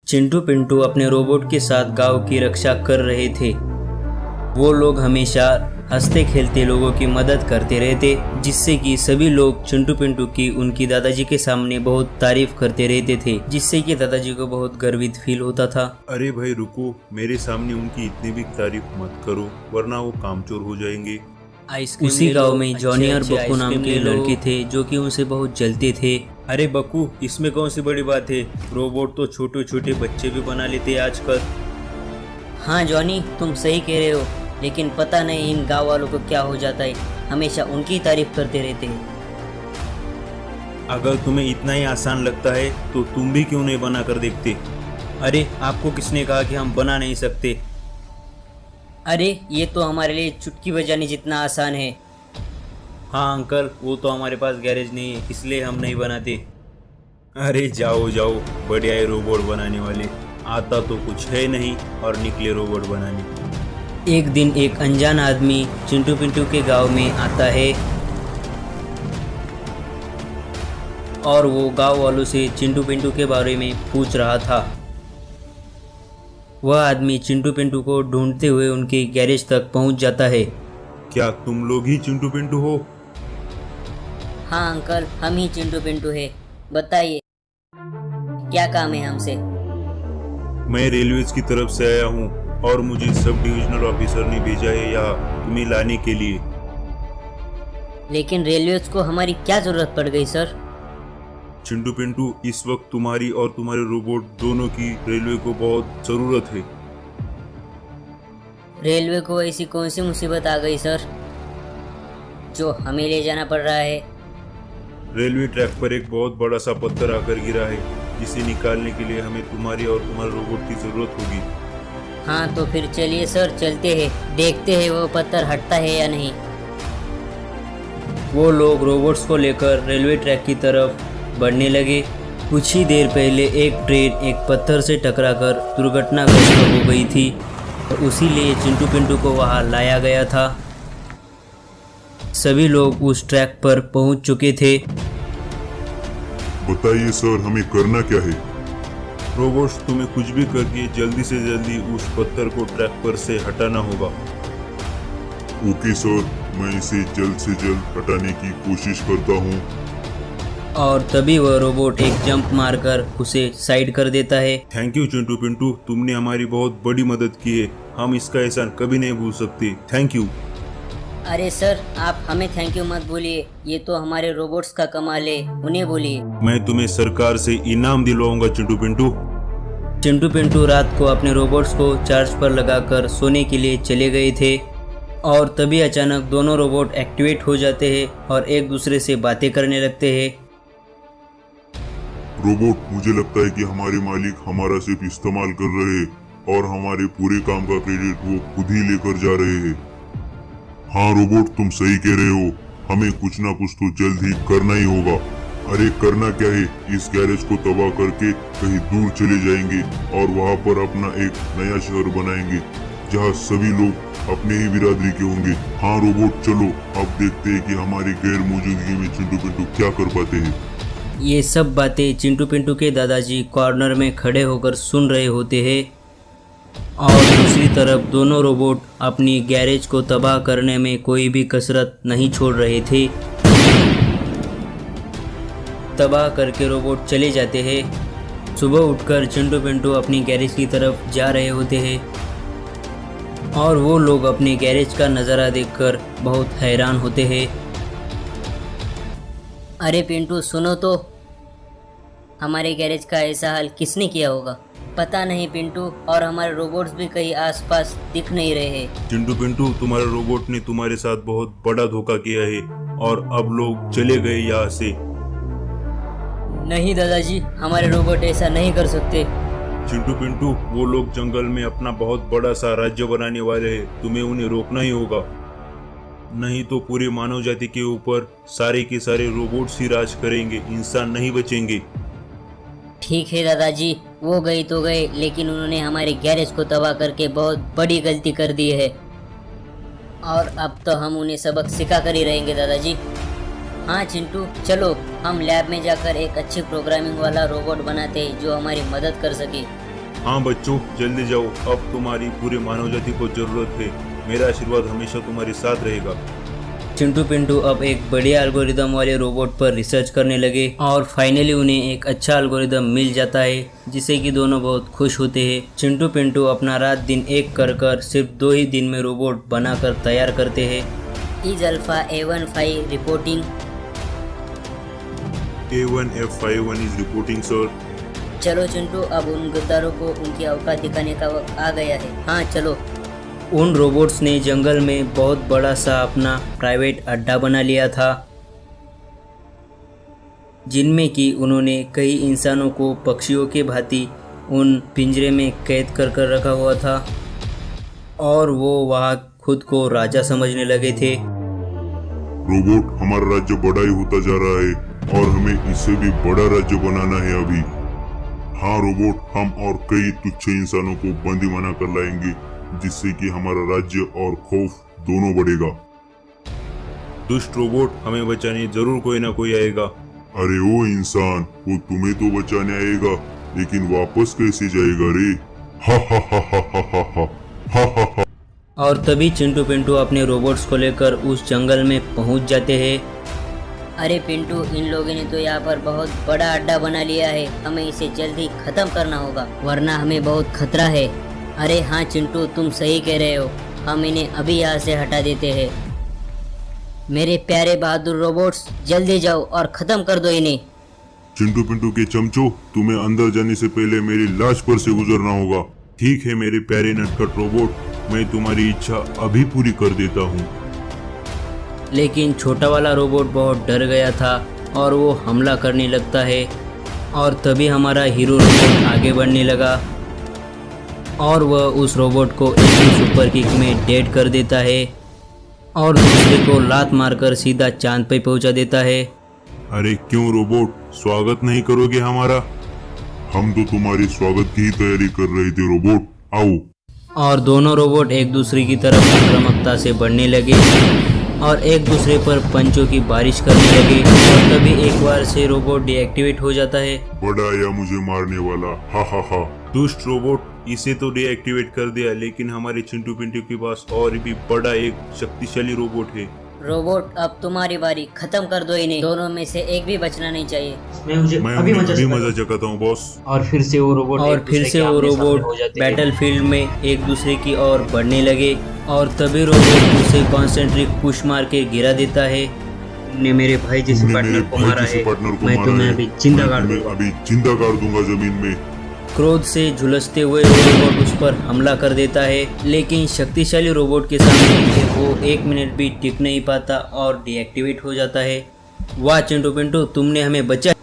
चिंटू पिंटू अपने रोबोट के साथ गांव की रक्षा कर रहे थे। वो लोग हमेशा हंसते खेलते लोगों की मदद करते रहते, जिससे कि सभी लोग चिंटू पिंटू की उनकी दादाजी के सामने बहुत तारीफ करते रहते थे, जिससे कि दादाजी को बहुत गर्वित फील होता था। अरे भाई रुको, मेरे सामने उनकी इतनी भी तारीफ मत करो वरना वो कामचोर हो जाएंगे। उसी गांव में जॉनी और बक्कू नाम के लड़के थे जो कि उनसे बहुत जलते थे। अरे बक्कू, इसमें कौन सी बड़ी बात है, रोबोट तो छोटे छोटे बच्चे भी बना लेते हैं आजकल। हाँ जॉनी, तुम सही कह रहे हो, लेकिन पता नहीं इन गांव वालों को क्या हो जाता है, हमेशा उनकी तारीफ करते रहते हैं। अगर तुम्हें इतना ही आसान लगता है तो तुम भी क्यों नहीं बना कर देखते। अरे आपको किसने कहा कि हम बना नहीं सकते। अरे ये तो हमारे लिए चुटकी बजाने जितना आसान है। हाँ अंकल, वो तो हमारे पास गैरेज नहीं है इसलिए हम नहीं बनाते। अरे जाओ जाओ, बढ़िया है रोबोट बनाने वाले, आता तो कुछ है नहीं और निकले रोबोट बनाने। एक दिन एक अनजान आदमी चिंटू पिंटू के गांव में आता है और वो गांव वालों से चिंटू पिंटू के बारे में पूछ रहा था। वह आदमी चिंटू पिंटू को ढूंढते हुए उनके गैरेज तक पहुंच जाता है। क्या तुम लोग ही चिंटू पिंटू हो? हाँ अंकल, हम ही चिंटू पिंटू है, बताइए क्या काम है हमसे। मैं रेलवेज की तरफ से आया हूँ और मुझे सब डिविजनल ऑफिसर ने भेजा है यहाँ तुम्हें लाने के लिए। लेकिन रेलवेज को हमारी क्या जरूरत पड़ गई सर? चिंटू पिंटू, इस वक्त तुम्हारी और तुम्हारे रोबोट दोनों की रेलवे को बहुत जरूरत है। रेलवे को ऐसी कौन सी मुसीबत आ गई सर जो हमें ले जाना पड़ रहा है? रेलवे ट्रैक पर एक बहुत बड़ा सा पत्थर आकर गिरा है, जिसे निकालने के लिए हमें तुम्हारी और तुम्हारे रोबोट की जरूरत होगी। हाँ तो फिर चलिए सर, चलते हैं, देखते हैं वो पत्थर हटता है या नहीं। वो लोग रोबोट्स को लेकर रेलवे ट्रैक की तरफ बढ़ने लगे। कुछ ही देर पहले एक ट्रेन एक पत्थर से टकराकर दुर्घटनाग्रस्त हो गई थी और उसी लिए चिंटू पिंटू को वहां लाया गया था। सभी लोग उस ट्रैक पर पहुंच चुके थे। बताइए सर, हमें करना क्या है? रोबोट्स, तुम्हें कुछ भी करके जल्दी से जल्दी उस पत्थर को ट्रैक पर से हटाना होगा। ओके सर, मैं इसे जल्द से जल्द हटाने की कोशिश करता हूँ। और तभी वह रोबोट एक जंप मारकर उसे साइड कर देता है। थैंक यू चिंटू पिंटू, तुमने हमारी बहुत बड़ी मदद की है, हम इसका एहसान कभी नहीं भूल सकते। Thank you. अरे सर, आप हमें थैंक यू मत बोलिए, ये तो हमारे रोबोट्स का कमाल है, उन्हें बोलिए। मैं तुम्हें सरकार से इनाम दिलवाऊंगा चिंटू पिंटू। चिंटू पिंटू रात को अपने रोबोट्स को चार्ज पर लगाकर सोने के लिए चले गए थे और तभी अचानक दोनों रोबोट एक्टिवेट हो जाते हैं और एक दूसरे से बातें करने लगते हैं। रोबोट, मुझे लगता है कि हमारे मालिक हमारा सिर्फ इस्तेमाल कर रहे हैं और हमारे पूरे काम का क्रेडिट वो खुद ही लेकर जा रहे हैं। हाँ रोबोट, तुम सही कह रहे हो, हमें कुछ ना कुछ तो जल्द ही करना ही होगा। अरे करना क्या है, इस गैरेज को तबाह करके कहीं दूर चले जाएंगे और वहाँ पर अपना एक नया शहर बनाएंगे जहाँ सभी लोग अपने ही बिरादरी के होंगे। हाँ रोबोट, चलो अब देखते हैं कि हमारी गैर मौजूदगी में चिंटू पिंटू क्या कर पाते हैं। ये सब बातें चिंटू पिंटू के दादाजी कॉर्नर में खड़े होकर सुन रहे होते हैं और दूसरी तरफ दोनों रोबोट अपनी गैरेज को तबाह करने में कोई भी कसरत नहीं छोड़ रहे थे। तबाह करके रोबोट चले जाते हैं। सुबह उठकर चिंटू पिंटू अपनी गैरेज की तरफ जा रहे होते हैं और वो लोग अपने गैरेज का नज़ारा देखकर बहुत हैरान होते हैं। अरे पिंटू सुनो तो, हमारे गैरेज का ऐसा हाल किसने किया होगा? पता नहीं पिंटू, और हमारे रोबोट्स भी कहीं आसपास दिख नहीं रहे हैं। चिंटू पिंटू, तुम्हारे रोबोट ने तुम्हारे साथ बहुत बड़ा धोखा किया है और अब लोग चले गए यहाँ से। नहीं दादाजी, हमारे रोबोट ऐसा नहीं कर सकते। चिंटू पिंटू, वो लोग जंगल में अपना बहुत बड़ा सा राज्य बनाने वाले हैं, तुम्हें उन्हें रोकना ही होगा, नहीं तो पूरी मानव जाति के ऊपर सारे के सारे रोबोट्स ही राज करेंगे, इंसान नहीं बचेंगे। ठीक है दादाजी, वो गए तो गए, लेकिन उन्होंने हमारे गैरेज को तबाह करके बहुत बड़ी गलती कर दी है और अब तो हम उन्हें सबक सिखा कर ही रहेंगे दादाजी। हाँ चिंटू, चलो हम लैब में जाकर एक अच्छी प्रोग्रामिंग वाला रोबोट बनाते हैं जो हमारी मदद कर सके। हाँ बच्चों, जल्दी जाओ, अब तुम्हारी पूरी मानव जाति को जरूरत है। मेरा आशीर्वाद हमेशा तुम्हारे साथ रहेगा। चिंटू पिंटू अब एक बढ़िया एल्गोरिदम वाले रोबोट पर रिसर्च करने लगे और फाइनली उन्हें एक अच्छा एल्गोरिदम मिल जाता है, जिससे कि दोनों बहुत खुश होते हैं। चिंटू पिंटू अपना रात दिन एक कर सिर्फ 2 ही दिन में रोबोट बनाकर तैयार करते हैं। Is alpha A15 reporting. A1F51 is reporting sir. चलो चिंटू, अब उन गद्दारों को उनकी औकात दिखाने का वक्त आ गया है। हाँ चलो। उन रोबोट्स ने जंगल में बहुत बड़ा सा अपना प्राइवेट अड्डा बना लिया था, जिनमें कि उन्होंने कई इंसानों को पक्षियों के भांति उन पिंजरे में कैद कर रखा हुआ था और वो वहाँ खुद को राजा समझने लगे थे। रोबोट, हमारा राज्य बड़ा ही होता जा रहा है और हमें इससे भी बड़ा राज्य बनाना है अभी। हाँ रोबोट, हम और कई तुच्छ इंसानों को बंदी बनाकर लाएंगे, जिससे कि हमारा राज्य और खौफ दोनों बढ़ेगा। दुष्ट रोबोट, हमें बचाने जरूर कोई ना कोई आएगा। अरे ओ इंसान, वो तुम्हें तो बचाने आएगा, लेकिन वापस कैसे जाएगा रे? हा हा हा हा हा हा हा हा हा हा। और तभी चिंटू पिंटू अपने रोबोट्स को लेकर उस जंगल में पहुंच जाते हैं। अरे पिंटू, इन लोगों ने तो यहाँ पर बहुत बड़ा अड्डा बना लिया है। हमें इसे जल्दी खत्म करना होगा, वरना हमें बहुत खतरा है। अरे हाँ चिंटू, तुम सही कह रहे हो। हम इन्हें अभी यहाँ से हटा देते हैं। मेरे प्यारे बहादुर रोबोट्स, जल्दी जाओ और खत्म कर दो इन्हें। चिंटू पिंटू के चमचों, तुम्हें अंदर जाने से पहले मेरी लाश पर से गुजरना होगा। ठीक है मेरे प्यारे नटखट रोबोट, मैं तुम्हारी इच्छा अभी पूरी कर देता हूँ। लेकिन छोटा वाला रोबोट बहुत डर गया था और वो हमला करने लगता है। और तभी हमारा हीरो रोबोट आगे बढ़ने लगा और वह उस रोबोट को एक ही सुपर किक में डेड कर देता है और दूसरे को लात मारकर सीधा चांद पे पहुंचा देता है। अरे क्यों रोबोट, स्वागत नहीं करोगे हमारा? हम तो तुम्हारे स्वागत की ही तैयारी कर रहे थे रोबोट, आओ। और दोनों रोबोट एक दूसरे की तरफ आक्रामकता से बढ़ने लगे और एक दूसरे पर पंचों की बारिश करने लगे। और तभी एक बार से रोबोट डीएक्टिवेट हो जाता है। बड़ा आया मुझे मारने वाला, हा हा हा। दुष्ट रोबोट, इसे तो डीएक्टिवेट कर दिया, लेकिन हमारे चिंटू पिंटू के पास और भी बड़ा एक शक्तिशाली रोबोट है। रोबोट, अब तुम्हारी बारी, खत्म कर दो इन्हें। दोनों में से एक भी बचना नहीं चाहिए। मैं अभी मजा चखाता हूँ बॉस। और फिर से वो रोबोट बैटलफील्ड में एक दूसरे की ओर बढ़ने लगे और तभी रोबोट उसे कॉन्सेंट्रिक पुश मार के गिरा देता है। ने मेरे भाई जैसे पार्टनर को मारा है, मैं तुम्हें अभी जिंदा गाड़ दूंगा जमीन में। क्रोध से झुलसते हुए वो रोबोट उस पर हमला कर देता है, लेकिन शक्तिशाली रोबोट के सामने वो 1 मिनट भी टिक नहीं पाता और डीएक्टिवेट हो जाता है। वाह चिंटू पिंटू, तुमने हमें बचा।